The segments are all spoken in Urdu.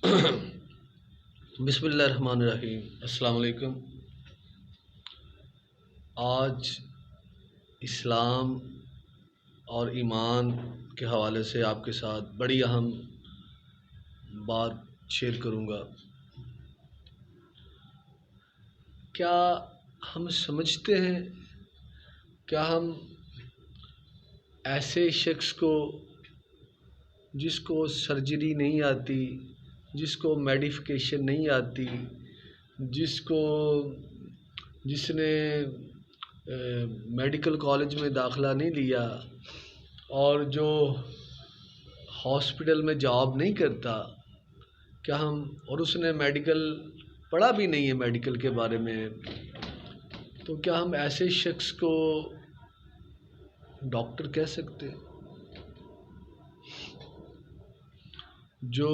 بسم اللہ الرحمن الرحیم۔ السلام علیکم۔ آج اسلام اور ایمان کے حوالے سے آپ کے ساتھ بڑی اہم بات شیئر کروں گا۔ کیا ہم سمجھتے ہیں، کیا ہم ایسے شخص کو جس کو سرجری نہیں آتی، جس کو میڈیفیکیشن نہیں آتی، جس نے میڈیکل کالج میں داخلہ نہیں لیا اور جو ہاسپٹل میں جاب نہیں کرتا، کیا ہم اور اس نے میڈیکل پڑھا بھی نہیں ہے میڈیکل کے بارے میں، تو کیا ہم ایسے شخص کو ڈاکٹر کہہ سکتے ہیں؟ جو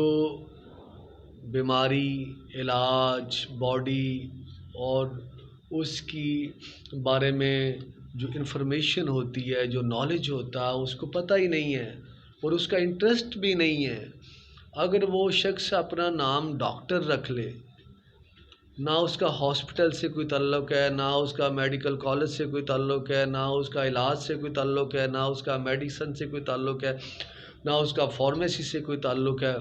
بیماری، علاج، باڈی اور اس کی بارے میں جو انفارمیشن ہوتی ہے، جو نالج ہوتا ہے، اس کو پتہ ہی نہیں ہے اور اس کا انٹرسٹ بھی نہیں ہے۔ اگر وہ شخص اپنا نام ڈاکٹر رکھ لے، نہ اس کا ہاسپٹل سے کوئی تعلق ہے، نہ اس کا میڈیکل کالج سے کوئی تعلق ہے، نہ اس کا علاج سے کوئی تعلق ہے، نہ اس کا میڈیسن سے کوئی تعلق ہے، نہ اس کا فارمیسی سے کوئی تعلق ہے،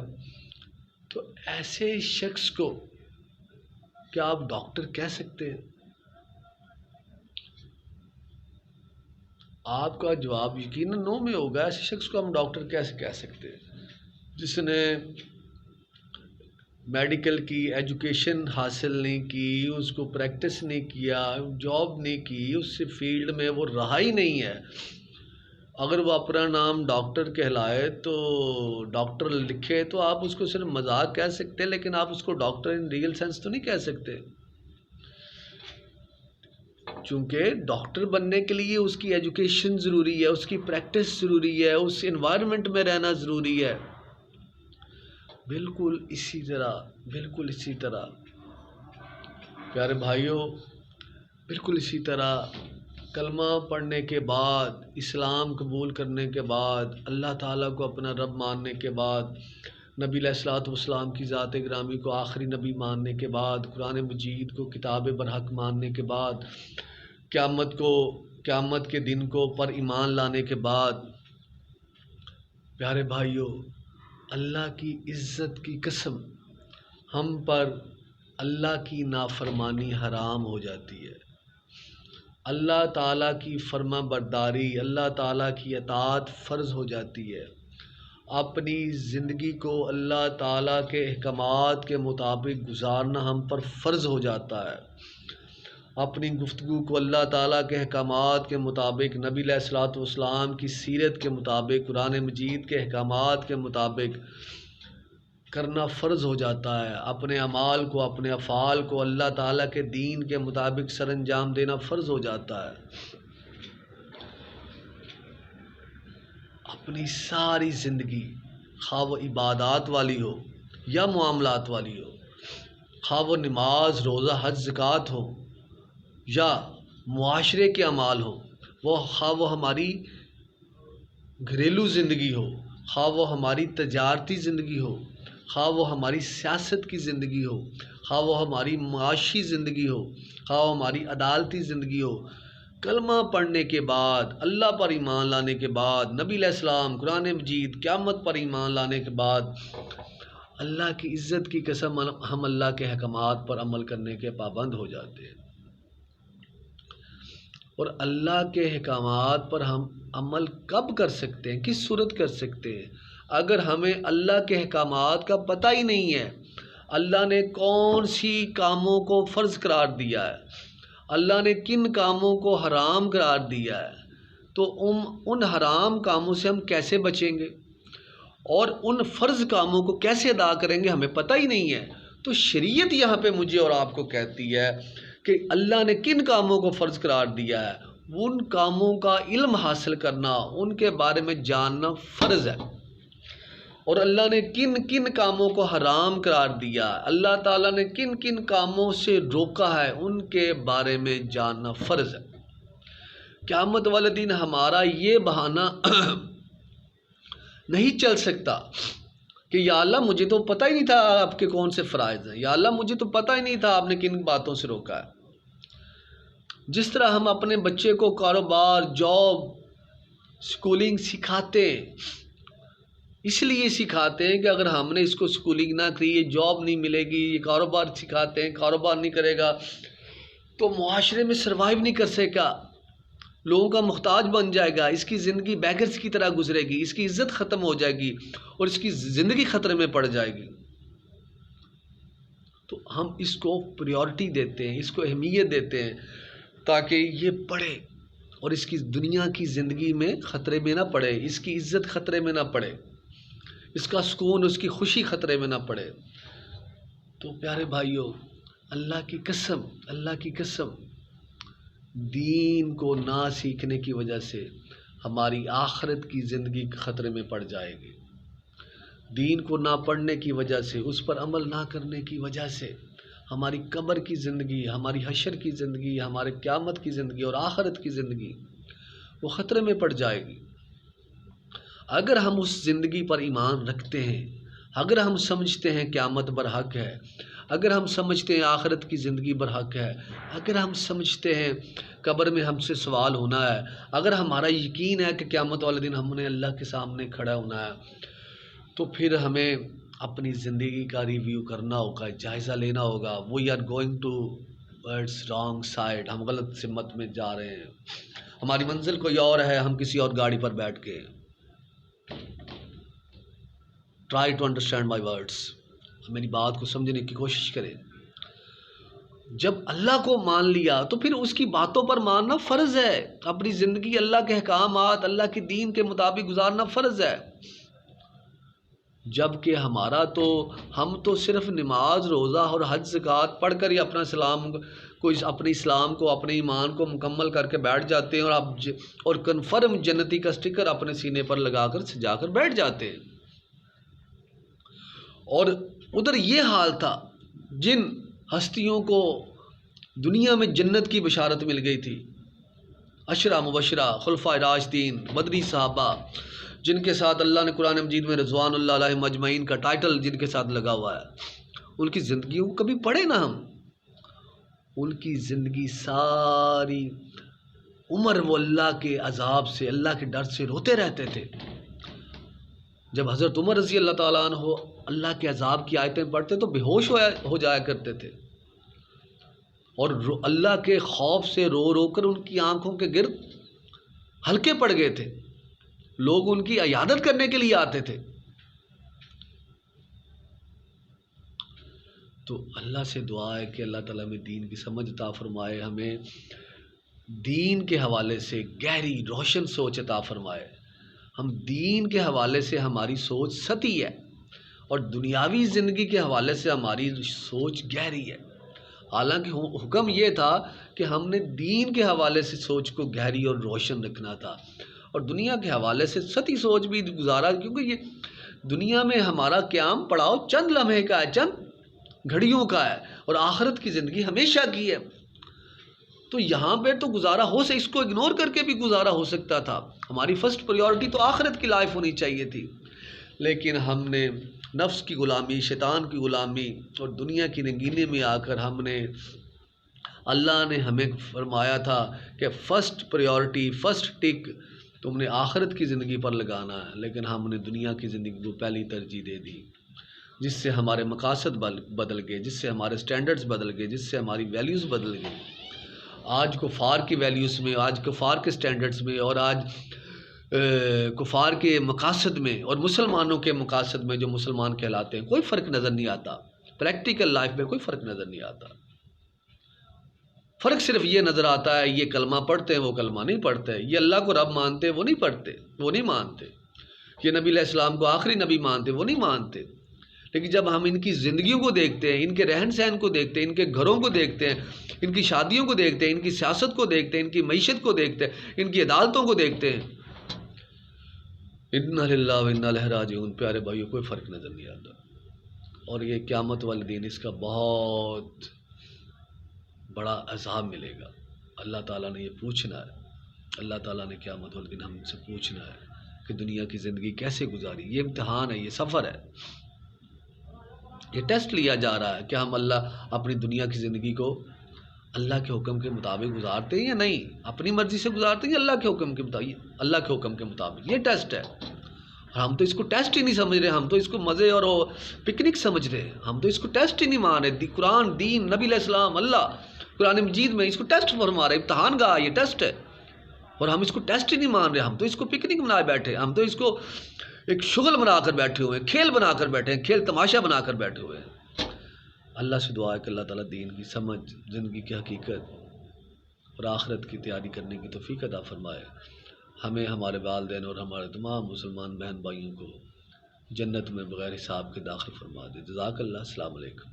تو ایسے شخص کو کیا آپ ڈاکٹر کہہ سکتے ہیں؟ آپ کا جواب یقیناً نو میں ہوگا۔ ایسے شخص کو ہم ڈاکٹر کیسے کہہ سکتے ہیں جس نے میڈیکل کی ایجوکیشن حاصل نہیں کی، اس کو پریکٹس نہیں کیا، جاب نہیں کی، اس فیلڈ میں وہ رہا ہی نہیں ہے۔ اگر وہ اپنا نام ڈاکٹر کہلائے تو ڈاکٹر لکھے تو آپ اس کو صرف مذاق کہہ سکتے ہیں، لیکن آپ اس کو ڈاکٹر ان ریئل سینس تو نہیں کہہ سکتے، چونکہ ڈاکٹر بننے کے لیے اس کی ایجوکیشن ضروری ہے، اس کی پریکٹس ضروری ہے، اس انوائرمنٹ میں رہنا ضروری ہے۔ بالکل اسی طرح پیارے بھائیوں، بالکل اسی طرح کلمہ پڑھنے کے بعد، اسلام قبول کرنے کے بعد، اللہ تعالیٰ کو اپنا رب ماننے کے بعد، نبی علیہ الصلوۃ والسلام کی ذات گرامی کو آخری نبی ماننے کے بعد، قرآن مجید کو کتاب برحق ماننے کے بعد، قیامت کے دن کو پر ایمان لانے کے بعد، پیارے بھائیوں، اللہ کی عزت کی قسم، ہم پر اللہ کی نافرمانی حرام ہو جاتی ہے۔ اللہ تعالیٰ کی فرما برداری، اللہ تعالیٰ کی اطاعت فرض ہو جاتی ہے۔ اپنی زندگی کو اللہ تعالیٰ کے احکامات کے مطابق گزارنا ہم پر فرض ہو جاتا ہے۔ اپنی گفتگو کو اللہ تعالیٰ کے احکامات کے مطابق، نبی علیہ الصلوۃ والسلام کی سیرت کے مطابق، قرآن مجید کے احکامات کے مطابق کرنا فرض ہو جاتا ہے۔ اپنے اعمال کو، اپنے افعال کو اللہ تعالیٰ کے دین کے مطابق سر انجام دینا فرض ہو جاتا ہے۔ اپنی ساری زندگی، خواہ وہ عبادات والی ہو یا معاملات والی ہو، خواہ وہ نماز، روزہ، حج، زکوٰۃ ہو یا معاشرے کے اعمال ہوں، خواہ وہ ہماری گھریلو زندگی ہو، خواہ وہ ہماری تجارتی زندگی ہو، خواہ وہ ہماری سیاست کی زندگی ہو، خواہ وہ ہماری معاشی زندگی ہو، خواہ وہ ہماری عدالتی زندگی ہو، کلمہ پڑھنے کے بعد، اللہ پر ایمان لانے کے بعد، نبی علیہ السلام، قرآن مجید، قیامت پر ایمان لانے کے بعد، اللہ کی عزت کی قسم ہم اللہ کے احکامات پر عمل کرنے کے پابند ہو جاتے ہیں۔ اور اللہ کے احکامات پر ہم عمل کب کر سکتے ہیں، کس صورت کر سکتے ہیں؟ اگر ہمیں اللہ کے احکامات کا پتہ ہی نہیں ہے، اللہ نے کون سی کاموں کو فرض قرار دیا ہے، اللہ نے کن کاموں کو حرام قرار دیا ہے، تو ان حرام کاموں سے ہم کیسے بچیں گے اور ان فرض کاموں کو کیسے ادا کریں گے، ہمیں پتہ ہی نہیں ہے۔ تو شریعت یہاں پہ مجھے اور آپ کو کہتی ہے کہ اللہ نے کن کاموں کو فرض قرار دیا ہے، ان کاموں کا علم حاصل کرنا، ان کے بارے میں جاننا فرض ہے۔ اور اللہ نے کن کن کاموں کو حرام قرار دیا ہے، اللہ تعالیٰ نے کن کن کاموں سے روکا ہے، ان کے بارے میں جاننا فرض ہے۔ قیامت والے دن ہمارا یہ بہانہ نہیں چل سکتا کہ یا اللہ مجھے تو پتہ ہی نہیں تھا آپ کے کون سے فرائض ہیں، یا اللہ مجھے تو پتہ ہی نہیں تھا آپ نے کن باتوں سے روکا ہے۔ جس طرح ہم اپنے بچے کو کاروبار، جاب، سکولنگ سکھاتے ہیں، اس لیے سکھاتے ہیں کہ اگر ہم نے اس کو سکولنگ نہ کی، یہ جاب نہیں ملے گی، یہ کاروبار سکھاتے ہیں، کاروبار نہیں کرے گا تو معاشرے میں سروائیو نہیں کر سکے گا، لوگوں کا محتاج بن جائے گا، اس کی زندگی بیگرز کی طرح گزرے گی، اس کی عزت ختم ہو جائے گی اور اس کی زندگی خطرے میں پڑ جائے گی۔ تو ہم اس کو پریورٹی دیتے ہیں، اس کو اہمیت دیتے ہیں تاکہ یہ پڑھے اور اس کی دنیا کی زندگی میں خطرے میں نہ پڑے، اس کی عزت خطرے میں نہ پڑے، اس کا سکون، اس کی خوشی خطرے میں نہ پڑے۔ تو پیارے بھائیوں، اللہ کی قسم، اللہ کی قسم، دین کو نہ سیکھنے کی وجہ سے ہماری آخرت کی زندگی خطرے میں پڑ جائے گی۔ دین کو نہ پڑھنے کی وجہ سے، اس پر عمل نہ کرنے کی وجہ سے ہماری قبر کی زندگی، ہماری حشر کی زندگی، ہمارے قیامت کی زندگی اور آخرت کی زندگی وہ خطرے میں پڑ جائے گی۔ اگر ہم اس زندگی پر ایمان رکھتے ہیں، اگر ہم سمجھتے ہیں قیامت برحق ہے، اگر ہم سمجھتے ہیں آخرت کی زندگی برحق ہے، اگر ہم سمجھتے ہیں قبر میں ہم سے سوال ہونا ہے، اگر ہمارا یقین ہے کہ قیامت والے دن ہم نے اللہ کے سامنے کھڑا ہونا ہے، تو پھر ہمیں اپنی زندگی کا ریویو کرنا ہوگا، جائزہ لینا ہوگا۔ We are going towards wrong side, ہم غلط سمت میں جا رہے ہیں، ہماری منزل کوئی اور ہے، ہم کسی اور گاڑی پر بیٹھ کے۔ Try to understand my words, میری بات کو سمجھنے کی کوشش کریں۔ جب اللہ کو مان لیا تو پھر اس کی باتوں پر ماننا فرض ہے، اپنی زندگی اللہ کے احکامات، اللہ کے دین کے مطابق گزارنا فرض ہے۔ جبکہ ہم تو صرف نماز، روزہ اور حج زکوٰۃ پڑھ کر ہی اپنے اسلام کو، اپنے ایمان کو مکمل کر کے بیٹھ جاتے ہیں اور کنفرم جنتی کا سٹکر اپنے سینے پر لگا کر سجا کر بیٹھ جاتے ہیں۔ اور ادھر یہ حال تھا جن ہستیوں کو دنیا میں جنت کی بشارت مل گئی تھی، عشرہ مبشرہ، خلفائے راشدین، بدری صحابہ، جن کے ساتھ اللہ نے قرآن مجید میں رضوان اللہ علیہم اجمعین کا ٹائٹل جن کے ساتھ لگا ہوا ہے، ان کی زندگیوں کو کبھی پڑھے نا ہم، ان کی زندگی ساری عمر وہ اللہ کے عذاب سے، اللہ کے ڈر سے روتے رہتے تھے۔ جب حضرت عمر رضی اللہ تعالیٰ عنہ اللہ کے عذاب کی آیتیں پڑھتے تو بے ہوش ہو جایا کرتے تھے اور اللہ کے خوف سے رو رو کر ان کی آنکھوں کے گرد ہلکے پڑ گئے تھے، لوگ ان کی عیادت کرنے کے لیے آتے تھے۔ تو اللہ سے دعا ہے کہ اللہ تعالیٰ میں دین کی سمجھ عطا فرمائے، ہمیں دین کے حوالے سے گہری روشن سوچ عطا فرمائے۔ ہم دین کے حوالے سے ہماری سوچ سطحی ہے اور دنیاوی زندگی کے حوالے سے ہماری سوچ گہری ہے، حالانکہ حکم یہ تھا کہ ہم نے دین کے حوالے سے سوچ کو گہری اور روشن رکھنا تھا اور دنیا کے حوالے سے سطحی سوچ بھی گزارا، کیونکہ یہ دنیا میں ہمارا قیام پڑاؤ چند لمحے کا ہے، چند گھڑیوں کا ہے اور آخرت کی زندگی ہمیشہ کی ہے۔ تو یہاں پہ تو گزارا اس کو اگنور کر کے بھی گزارا ہو سکتا تھا، ہماری فرسٹ پریورٹی تو آخرت کی لائف ہونی چاہیے تھی، لیکن ہم نے نفس کی غلامی، شیطان کی غلامی اور دنیا کی رنگینی میں آ کر اللہ نے ہمیں فرمایا تھا کہ فرسٹ پریورٹی، فرسٹ ٹک تم نے آخرت کی زندگی پر لگانا ہے، لیکن ہم نے دنیا کی زندگی کو پہلی ترجیح دے دی، جس سے ہمارے مقاصد بدل گئے، جس سے ہمارے سٹینڈرڈز بدل گئے، جس سے ہماری ویلیوز بدل گئی۔ آج کفار کی ویلیوز میں، آج کفار کے سٹینڈرڈز میں اور آج کفار کے مقاصد میں اور مسلمانوں کے مقاصد میں جو مسلمان کہلاتے ہیں کوئی فرق نظر نہیں آتا، پریکٹیکل لائف میں کوئی فرق نظر نہیں آتا۔ فرق صرف یہ نظر آتا ہے یہ کلمہ پڑھتے ہیں، وہ کلمہ نہیں پڑھتے، یہ اللہ کو رب مانتے وہ نہیں پڑھتے، وہ نہیں مانتے، یہ نبی علیہ السلام کو آخری نبی مانتے وہ نہیں مانتے۔ لیکن جب ہم ان کی زندگیوں کو دیکھتے ہیں، ان کے رہن سہن کو دیکھتے ہیں، ان کے گھروں کو دیکھتے ہیں، ان کی شادیوں کو دیکھتے ہیں، ان کی سیاست کو دیکھتے ہیں، ان کی معیشت کو دیکھتے ہیں، ان کی عدالتوں کو دیکھتے ہیں، انا للہ و انا الیہ راجعون، پیارے بھائیوں کوئی فرق نظر نہیں آتا۔ اور یہ قیامت والے دن اس کا بہت بڑا عذاب ملے گا، اللہ تعالیٰ نے یہ پوچھنا ہے، اللہ تعالیٰ نے قیامت والے دن ہم سے پوچھنا ہے کہ دنیا کی زندگی کیسے گزاری، یہ امتحان ہے، یہ سفر ہے۔ یہ ٹیسٹ لیا جا رہا ہے کہ ہم اپنی دنیا کی زندگی کو اللہ کے حکم کے مطابق گزارتے ہیں یا نہیں، اپنی مرضی سے گزارتے ہیں یا اللہ کے حکم کے مطابق، اللہ کے حکم کے مطابق. یہ ٹیسٹ ہے. اور ہم تو اس کو ٹیسٹ ہی نہیں سمجھ رہے، ہم تو اس کو مزے اور پکنک سمجھ رہے ہیں، ہم تو اس کو ٹیسٹ ہی نہیں مان رہے. قرآن، دین، نبی علیہ السلام، اللہ قرآن مجید میں اس کو ٹیسٹ فرما رہے، امتحان کا یہ ٹیسٹ ہے، اور ہم اس کو ٹیسٹ ہی نہیں مان رہے. ہم تو اس کو پکنک بنا بیٹھے، ہم تو اس کو ایک شغل بنا کر بیٹھے ہوئے ہیں، کھیل بنا کر بیٹھے ہیں، کھیل تماشا بنا کر بیٹھے ہوئے ہیں. اللہ سے دعا ہے کہ اللہ تعالیٰ دین کی سمجھ، زندگی کی حقیقت اور آخرت کی تیاری کرنے کی توفیق عطا فرمائے. ہمیں، ہمارے والدین اور ہمارے تمام مسلمان بہن بھائیوں کو جنت میں بغیر حساب کے داخل فرما دے. جزاک اللہ. السلام علیکم.